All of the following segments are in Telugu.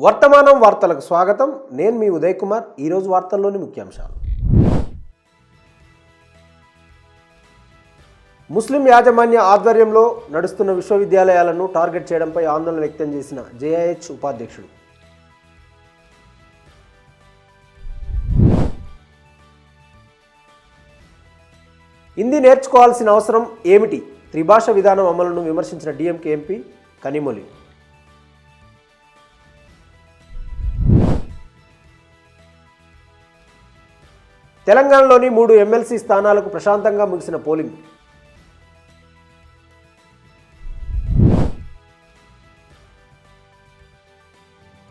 వర్తమానం వార్తలకు స్వాగతం. నేను మీ ఉదయ్ కుమార్. ఈరోజు వార్తల్లోని ముఖ్యాంశాలు. ముస్లిం యాజమాన్య ఆధ్వర్యంలో నడుస్తున్న విశ్వవిద్యాలయాలను టార్గెట్ చేయడంపై ఆందోళన వ్యక్తం చేసిన జేఐహెచ్ ఉపాధ్యక్షుడు. హిందీ నేర్చుకోవాల్సిన అవసరం ఏమిటి? త్రిభాష విధానం అమలును విమర్శించిన డీఎంకే ఎంపీ కనిమొళి. తెలంగాణలోని 3 ఎమ్మెల్సీ స్థానాలకు ప్రశాంతంగా ముగిసిన పోలింగ్.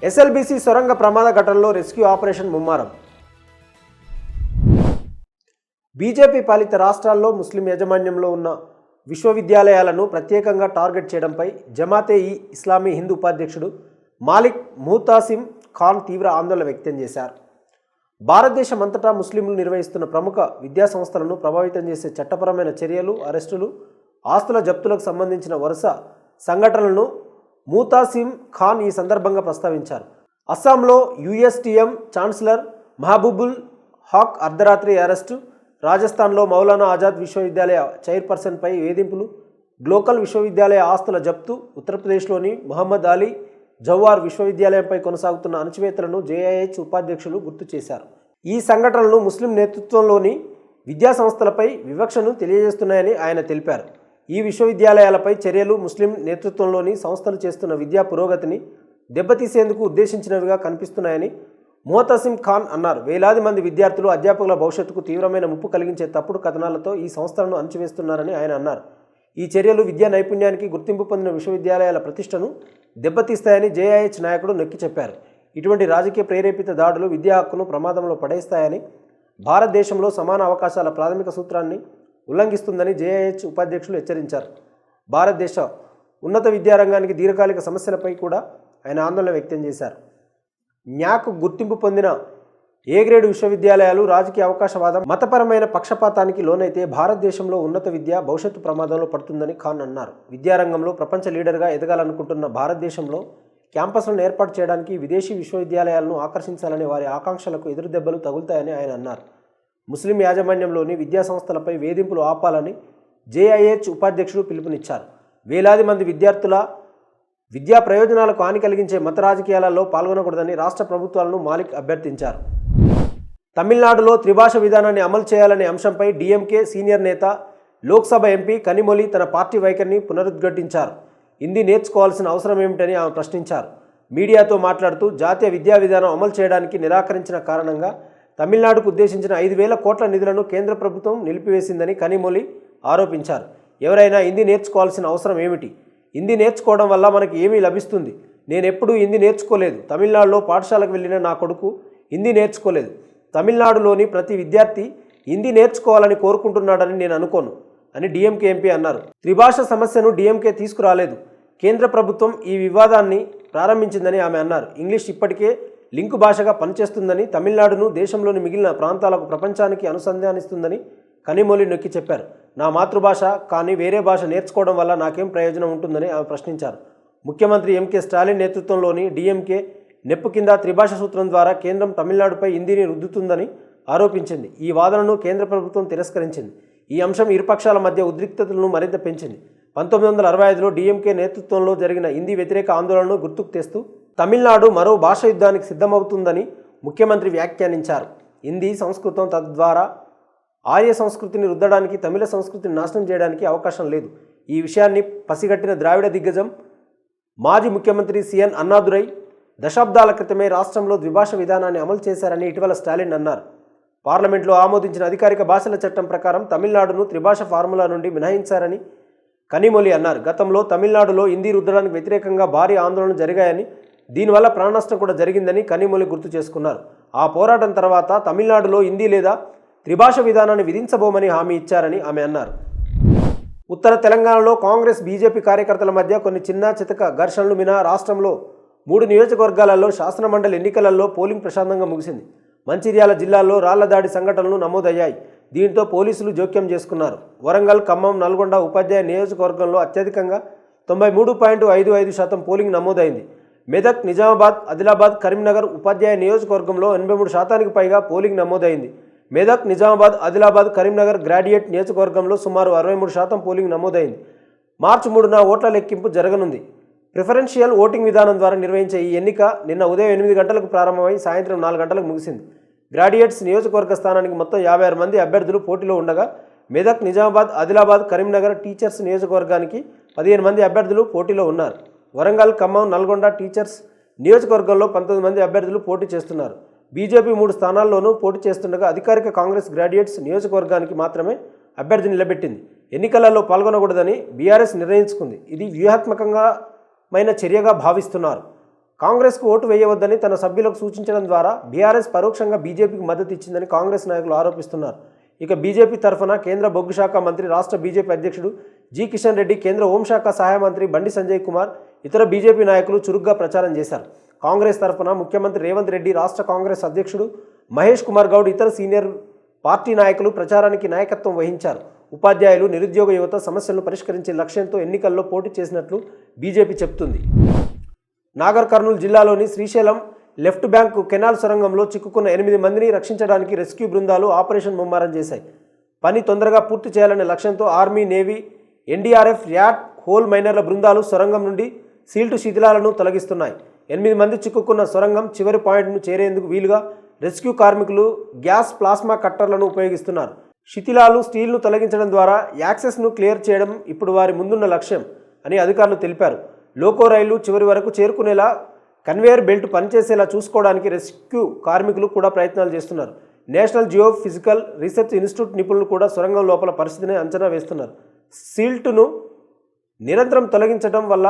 ఎస్ఎల్బీసీ సొరంగ ప్రమాద ఘటనలో రెస్క్యూ ఆపరేషన్ ముమ్మరం. బీజేపీ పాలిత రాష్ట్రాల్లో ముస్లిం యాజమాన్యంలో ఉన్న విశ్వవిద్యాలయాలను ప్రత్యేకంగా టార్గెట్ చేయడంపై జమాతే-ఇ-ఇస్లామీ హింద్ ఉపాధ్యక్షుడు మాలిక్ ముహతాసిం ఖాన్ తీవ్ర ఆందోళన వ్యక్తం చేశారు. భారతదేశం అంతటా ముస్లింలు నిర్వహిస్తున్న ప్రముఖ విద్యా సంస్థలను ప్రభావితం చేసే చట్టపరమైన చర్యలు, అరెస్టులు, ఆస్తుల జప్తులకు సంబంధించిన వరుస సంఘటనలను ముహతాసిం ఖాన్ ఈ సందర్భంగా ప్రస్తావించారు. అస్సాంలో యుఎస్టీఎం ఛాన్సలర్ మహబూబుల్ హక్ అర్ధరాత్రి అరెస్టు, రాజస్థాన్లో మౌలానా ఆజాద్ విశ్వవిద్యాలయ చైర్పర్సన్పై వేధింపులు, గ్లోకల్ విశ్వవిద్యాలయ ఆస్తుల జప్తు, ఉత్తరప్రదేశ్లోని మహమ్మద్ అలీ జవార్ విశ్వవిద్యాలయంపై కొనసాగుతున్న అణచివేతలను జేఐహెచ్ ఉపాధ్యక్షులు గుర్తు చేశారు. ఈ సంఘటనలు ముస్లిం నేతృత్వంలోని విద్యా సంస్థలపై వివక్షను తెలియజేస్తున్నాయని ఆయన తెలిపారు. ఈ విశ్వవిద్యాలయాలపై చర్యలు ముస్లిం నేతృత్వంలోని సంస్థలు చేస్తున్న విద్యా పురోగతిని దెబ్బతీసేందుకు ఉద్దేశించినవిగా కనిపిస్తున్నాయని ముహతాసిం ఖాన్ అన్నారు. వేలాది మంది విద్యార్థులు, అధ్యాపకుల భవిష్యత్తుకు తీవ్రమైన ముప్పు కలిగించే తప్పుడు కథనాలతో ఈ సంస్థలను అణచివేస్తున్నారని ఆయన అన్నారు. ఈ చర్యలు విద్యా నైపుణ్యానికి గుర్తింపు పొందిన విశ్వవిద్యాలయాల ప్రతిష్టను దెబ్బతీస్తాయని జేఐహెచ్ నాయకుడు నొక్కి చెప్పారు. ఇటువంటి రాజకీయ ప్రేరేపిత దాడులు విద్యా హక్కును ప్రమాదంలో పడేస్తాయని, భారతదేశంలో సమాన అవకాశాల ప్రాథమిక సూత్రాన్ని ఉల్లంఘిస్తుందని జేఐహెచ్ ఉపాధ్యక్షులు హెచ్చరించారు. భారతదేశ ఉన్నత విద్యారంగానికి దీర్ఘకాలిక సమస్యలపై కూడా ఆయన ఆందోళన వ్యక్తం చేశారు. న్యాక్ గుర్తింపు పొందిన ఏ గ్రేడ్ విశ్వవిద్యాలయాలు రాజకీయ అవకాశవాదం, మతపరమైన పక్షపాతానికి లోనైతే భారతదేశంలో ఉన్నత విద్య భవిష్యత్తు ప్రమాదంలో పడుతుందని ఖాన్ అన్నారు. విద్యారంగంలో ప్రపంచ లీడర్గా ఎదగాలనుకుంటున్న భారతదేశంలో క్యాంపస్లను ఏర్పాటు చేయడానికి విదేశీ విశ్వవిద్యాలయాలను ఆకర్షించాలనే వారి ఆకాంక్షలకు ఎదురుదెబ్బలు తగులుతాయని ఆయన అన్నారు. ముస్లిం యాజమాన్యంలోని విద్యా సంస్థలపై వేధింపులు ఆపాలని జేఐహెచ్ ఉపాధ్యక్షుడు పిలుపునిచ్చారు. వేలాది మంది విద్యార్థుల విద్యా ప్రయోజనాలకు హాని కలిగించే మత రాజకీయాలలో పాల్గొనకూడదని రాష్ట్ర ప్రభుత్వాలను మాలిక్ అభ్యర్థించారు. తమిళనాడులో త్రిభాష విధానాన్ని అమలు చేయాలనే అంశంపై డీఎంకే సీనియర్ నేత, లోక్సభ ఎంపీ కనిమొళి తన పార్టీ వైఖరిని పునరుద్ఘాటించారు. హిందీ నేర్చుకోవాల్సిన అవసరం ఏమిటని ఆమె ప్రశ్నించారు. మీడియాతో మాట్లాడుతూ జాతీయ విద్యా విధానం అమలు చేయడానికి నిరాకరించిన కారణంగా తమిళనాడుకు ఉద్దేశించిన 5,000 కోట్ల నిధులను కేంద్ర ప్రభుత్వం నిలిపివేసిందని కనిమొళి ఆరోపించారు. ఎవరైనా హిందీ నేర్చుకోవాల్సిన అవసరం ఏమిటి? హిందీ నేర్చుకోవడం వల్ల మనకి ఏమీ లభిస్తుంది? నేనెప్పుడూ హిందీ నేర్చుకోలేదు. తమిళనాడులో పాఠశాలకు వెళ్ళిన నా కొడుకు హిందీ నేర్చుకోలేదు. తమిళనాడులోని ప్రతి విద్యార్థి హిందీ నేర్చుకోవాలని కోరుకుంటున్నాడని నేను అనుకోను అని డీఎంకే ఎంపీ అన్నారు. త్రిభాష సమస్యను డీఎంకే తీసుకురాలేదు. కేంద్ర ప్రభుత్వం ఈ వివాదాన్ని ప్రారంభించిందని ఆమె అన్నారు. ఇంగ్లీష్ ఇప్పటికే లింకు భాషగా పనిచేస్తుందని, తమిళనాడును దేశంలోని మిగిలిన ప్రాంతాలకు ప్రపంచానికి అనుసంధానిస్తుందని కనిమొళి నొక్కి చెప్పారు. నా మాతృభాష కానీ వేరే భాష నేర్చుకోవడం వల్ల నాకేం ప్రయోజనం ఉంటుందని ఆమె ప్రశ్నించారు. ముఖ్యమంత్రి ఎంకే స్టాలిన్ నేతృత్వంలోని డీఎంకే నెప్పు కింద త్రిభాష సూత్రం ద్వారా కేంద్రం తమిళనాడుపై హిందీని రుద్దుతుందని ఆరోపించింది. ఈ వాదనను కేంద్ర ప్రభుత్వం తిరస్కరించింది. ఈ అంశం ఇరుపక్షాల మధ్య ఉద్రిక్తతలను మరింత పెంచింది. 1965లో డీఎంకే నేతృత్వంలో జరిగిన హిందీ వ్యతిరేక ఆందోళనను గుర్తుకు తెస్తూ తమిళనాడు మరో భాష యుద్ధానికి సిద్ధమవుతుందని ముఖ్యమంత్రి వ్యాఖ్యానించారు. హిందీ, సంస్కృతం తద్వారా ఆర్య సంస్కృతిని రుద్దడానికి, తమిళ సంస్కృతిని నాశనం చేయడానికి అవకాశం లేదు. ఈ విషయాన్ని పసిగట్టిన ద్రావిడ దిగ్గజం మాజీ ముఖ్యమంత్రి సిఎన్ అన్నాదురై దశాబ్దాల క్రితమే రాష్ట్రంలో ద్విభాష విధానాన్ని అమలు చేశారని ఇటీవల స్టాలిన్ అన్నారు. పార్లమెంట్లో ఆమోదించిన అధికారిక భాషల చట్టం ప్రకారం తమిళనాడును త్రిభాష ఫార్ములా నుండి మినహాయించారని కనిమొళి అన్నారు. గతంలో తమిళనాడులో హిందీ రుద్దడానికి వ్యతిరేకంగా భారీ ఆందోళనలు జరిగాయని, దీనివల్ల ప్రాణనష్టం కూడా జరిగిందని కనిమొళి గుర్తు చేసుకున్నారు. ఆ పోరాటం తర్వాత తమిళనాడులో హిందీ లేదా త్రిభాష విధానాన్ని విధించబోమని హామీ ఇచ్చారని ఆమె అన్నారు. ఉత్తర తెలంగాణలో కాంగ్రెస్, బీజేపీ కార్యకర్తల మధ్య కొన్ని చిన్న చితక ఘర్షణలు మినహా రాష్ట్రంలో 3 నియోజకవర్గాలలో శాసనమండలి ఎన్నికలలో పోలింగ్ ప్రశాంతంగా ముగిసింది. మంచిర్యాల జిల్లాలో రాళ్ల దాడి సంఘటనలు నమోదయ్యాయి. దీంతో పోలీసులు జోక్యం చేసుకున్నారు. వరంగల్, ఖమ్మం, నల్గొండ ఉపాధ్యాయ నియోజకవర్గంలో అత్యధికంగా 93.55% పోలింగ్ నమోదైంది. మెదక్, నిజామాబాద్, ఆదిలాబాద్, కరీంనగర్ ఉపాధ్యాయ నియోజకవర్గంలో 83% పైగా పోలింగ్ నమోదైంది. మెదక్, నిజామాబాద్, ఆదిలాబాద్, కరీంనగర్ గ్రాడ్యుయేట్ నియోజకవర్గంలో సుమారు 63% పోలింగ్ నమోదైంది. మార్చి 3న ఓట్ల లెక్కింపు జరగనుంది. ప్రిఫరెన్షియల్ ఓటింగ్ విధానం ద్వారా నిర్వహించే ఈ ఎన్నిక నిన్న ఉదయం 8 గంటలకు ప్రారంభమై సాయంత్రం 4 గంటలకు ముగిసింది. గ్రాడ్యుయేట్స్ నియోజకవర్గ స్థానానికి మొత్తం 56 మంది అభ్యర్థులు పోటీలో ఉండగా మెదక్, నిజామాబాద్, ఆదిలాబాద్, కరీంనగర్ టీచర్స్ నియోజకవర్గానికి 15 మంది అభ్యర్థులు పోటీలో ఉన్నారు. వరంగల్, ఖమ్మం, నల్గొండ టీచర్స్ నియోజకవర్గంలో 19 మంది అభ్యర్థులు పోటీ చేస్తున్నారు. బీజేపీ 3 స్థానాల్లోనూ పోటీ చేస్తుండగా అధికారిక కాంగ్రెస్ గ్రాడ్యుయేట్స్ నియోజకవర్గానికి మాత్రమే అభ్యర్థి నిలబెట్టింది. ఎన్నికలలో పాల్గొనకూడదని బీఆర్ఎస్ నిర్ణయించుకుంది. ఇది వ్యూహాత్మకమైన చర్యగా భావిస్తున్నారు. కాంగ్రెస్కు ఓటు వేయవద్దని తన సభ్యులకు సూచించడం ద్వారా బీఆర్ఎస్ పరోక్షంగా బీజేపీకి మద్దతు ఇచ్చిందని కాంగ్రెస్ నాయకులు ఆరోపిస్తున్నారు. ఇక బీజేపీ తరఫున కేంద్ర బొగ్గు శాఖ మంత్రి, రాష్ట్ర బీజేపీ అధ్యక్షుడు జి కిషన్ రెడ్డి, కేంద్ర హోంశాఖ సహాయ మంత్రి బండి సంజయ్ కుమార్, ఇతర బీజేపీ నాయకులు చురుగ్గా ప్రచారం చేశారు. కాంగ్రెస్ తరఫున ముఖ్యమంత్రి రేవంత్ రెడ్డి, రాష్ట్ర కాంగ్రెస్ అధ్యక్షుడు మహేష్ కుమార్ గౌడ్, ఇతర సీనియర్ పార్టీ నాయకులు ప్రచారానికి నాయకత్వం వహించారు. ఉపాధ్యాయులు, నిరుద్యోగ యువత సమస్యలను పరిష్కరించే లక్ష్యంతో ఎన్నికల్లో పోటీ చేసినట్లు బీజేపీ చెబుతుంది. నాగర్ కర్నూలు జిల్లాలోని శ్రీశైలం లెఫ్ట్ బ్యాంకు కెనాల్ సొరంగంలో చిక్కుకున్న 8 మందిని రక్షించడానికి రెస్క్యూ బృందాలు ఆపరేషన్ ముమ్మరం చేశాయి. పని తొందరగా పూర్తి చేయాలనే లక్ష్యంతో army, navy, NDRF, rat, hole మైనర్ల బృందాలు సొరంగం నుండి సీల్టు శిథిలాలను తొలగిస్తున్నాయి. 8 మంది చిక్కుకున్న సొరంగం చివరి పాయింట్ను చేరేందుకు వీలుగా రెస్క్యూ కార్మికులు గ్యాస్ ప్లాస్మా కట్టర్లను ఉపయోగిస్తున్నారు. శిథిలాలు, స్టీల్ను తొలగించడం ద్వారా యాక్సెస్ను క్లియర్ చేయడం ఇప్పుడు వారి ముందున్న లక్ష్యం అని అధికారులు తెలిపారు. లోకో రైళ్లు చివరి వరకు చేరుకునేలా కన్వేయర్ బెల్ట్ పనిచేసేలా చూసుకోవడానికి రెస్క్యూ కార్మికులు కూడా ప్రయత్నాలు చేస్తున్నారు. National Jio physical research institute నిపుణులు కూడా సొరంగం లోపల పరిస్థితిని అంచనా వేస్తున్నారు. సీల్టును నిరంతరం తొలగించడం వల్ల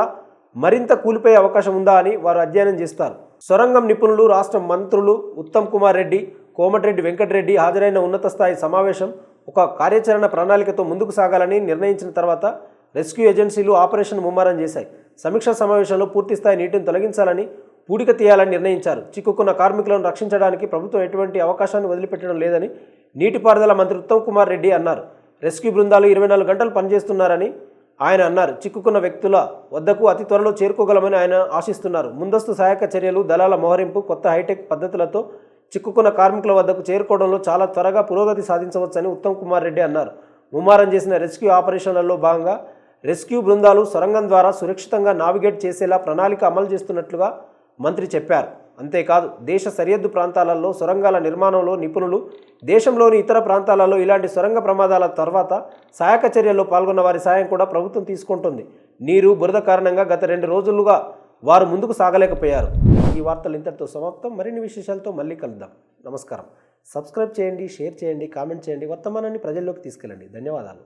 మరింత కూలిపోయే అవకాశం ఉందా అని వారు అధ్యయనం చేస్తారు. సొరంగం నిపుణులు, రాష్ట్ర మంత్రులు ఉత్తమ్ కుమార్ రెడ్డి, కోమటిరెడ్డి వెంకటరెడ్డి హాజరైన ఉన్నత స్థాయి సమావేశం ఒక కార్యాచరణ ప్రణాళికతో ముందుకు సాగాలని నిర్ణయించిన తర్వాత రెస్క్యూ ఏజెన్సీలు ఆపరేషన్ ముమ్మరం చేశాయి. సమీక్షా సమావేశంలో పూర్తిస్థాయి నీటిని తొలగించాలని, పూడిక తీయాలని నిర్ణయించారు. చిక్కుకున్న కార్మికులను రక్షించడానికి ప్రభుత్వం ఎటువంటి అవకాశాన్ని వదిలిపెట్టడం లేదని నీటిపారుదల మంత్రి ఉత్తమ్ కుమార్ రెడ్డి అన్నారు. రెస్క్యూ బృందాలు 24 గంటలు పనిచేస్తున్నారని ఆయన అన్నారు. చిక్కుకున్న వ్యక్తుల వద్దకు అతి త్వరలో చేరుకోగలమని ఆయన ఆశిస్తున్నారు. ముందస్తు సహాయక చర్యలు, దళాల మోహరింపు, కొత్త హైటెక్ పద్ధతులతో చిక్కుకున్న కార్మికుల వద్దకు చేరుకోవడంలో చాలా త్వరగా పురోగతి సాధించవచ్చని ఉత్తమ్ కుమార్ రెడ్డి అన్నారు. ముమ్మరం చేసిన రెస్క్యూ ఆపరేషన్లలో భాగంగా రెస్క్యూ బృందాలు సొరంగం ద్వారా సురక్షితంగా నావిగేట్ చేసేలా ప్రణాళిక అమలు చేస్తున్నట్లుగా మంత్రి చెప్పారు. అంతేకాదు, దేశ సరిహద్దు ప్రాంతాలలో సొరంగాల నిర్మాణంలో నిపుణులు, దేశంలోని ఇతర ప్రాంతాలలో ఇలాంటి సొరంగ ప్రమాదాల తర్వాత సహాయక చర్యల్లో పాల్గొన్న వారి సాయం కూడా ప్రభుత్వం తీసుకుంటుంది. నీరు, బురద కారణంగా గత 2 రోజులుగా వారు ముందుకు సాగలేకపోయారు. ఈ వార్తలు ఇంతటితో సమాప్తం. మరిన్ని విశేషాలతో మళ్ళీ కలుద్దాం. నమస్కారం. సబ్స్క్రైబ్ చేయండి, షేర్ చేయండి, కామెంట్ చేయండి. వర్తమానాన్ని ప్రజల్లోకి తీసుకెళ్ళండి. ధన్యవాదాలు.